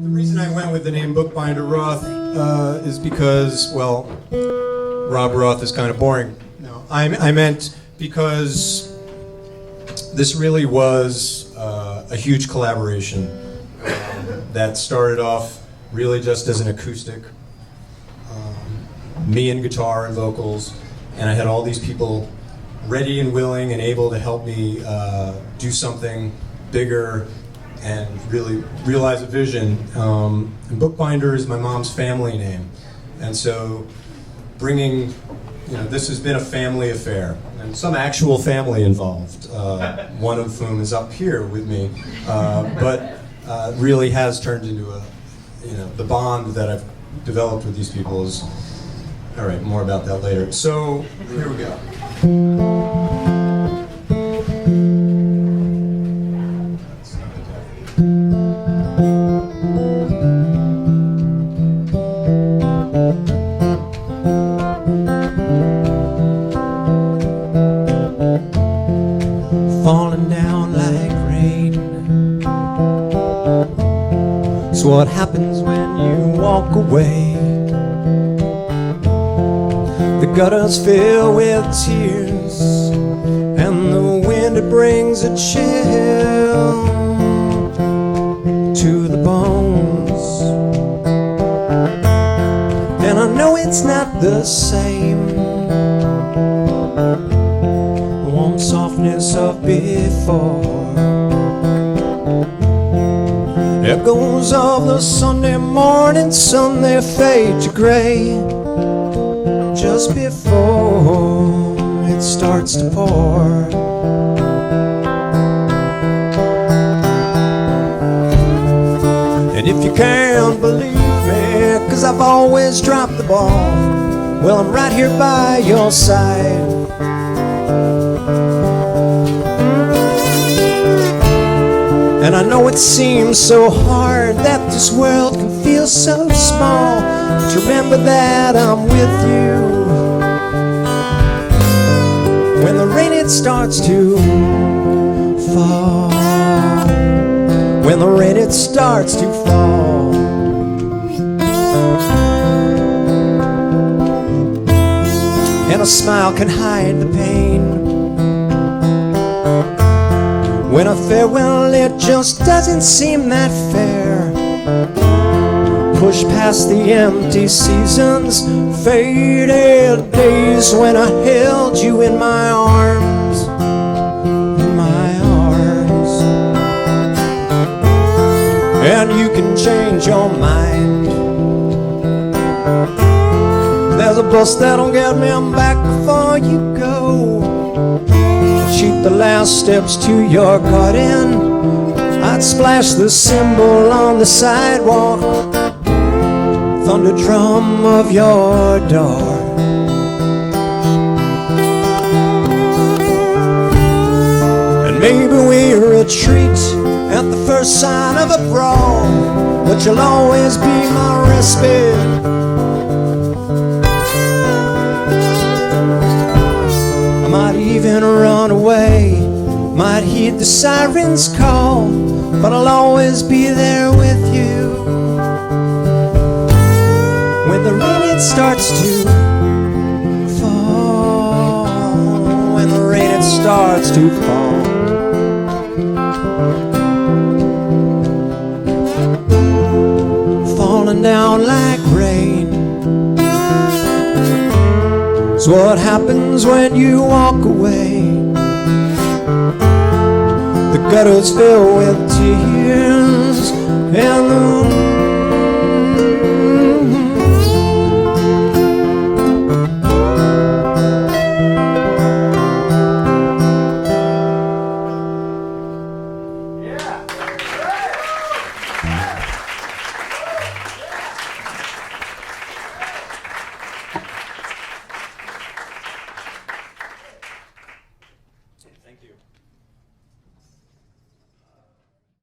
The reason I went with the name Bookbinder Roth is because, well, Rob Roth is kind of boring. No, I meant because this really was a huge collaboration that started off really just as an acoustic, me and guitar and vocals, and I had all these people ready and willing and able to help me do something bigger and really realize a vision. And Bookbinder is my mom's family name, and so bringing, this has been a family affair, and some actual family involved, one of whom is up here with me, but really has turned into the bond that I've developed with these people is, all right, more about that later. So, here we go. Falling down like rain. It's what happens when you walk away. The gutters fill with tears, and the wind, it brings a chill to the bones. And I know it's not the same, the warm softness of before. Echoes of the Sunday morning sun, they fade to gray just before it starts to pour. And if you can't believe me, 'cause I've always dropped the ball, well, I'm right here by your side. And I know it seems so hard that this world can feel so small, but remember that I'm with you when the rain, it starts to fall. When the rain, it starts to fall. And a smile can hide the pain. When a farewell, it just doesn't seem that fair. Push past the empty seasons, faded days when I held you in my arms, in my arms. And you can change your mind. There's a bus that'll get me back before you go. Cheat the last steps to your garden. I'd splash the symbol on the sidewalk, thunder drum of your door. And maybe we retreat at the first sign of a brawl, but you'll always be my respite. I might even run away, might heed the siren's call, but I'll always be there with you. When the rain, it starts to fall. When the rain, it starts to fall. Falling down like rain. It's what happens when you walk away. The gutters fill with tears, and the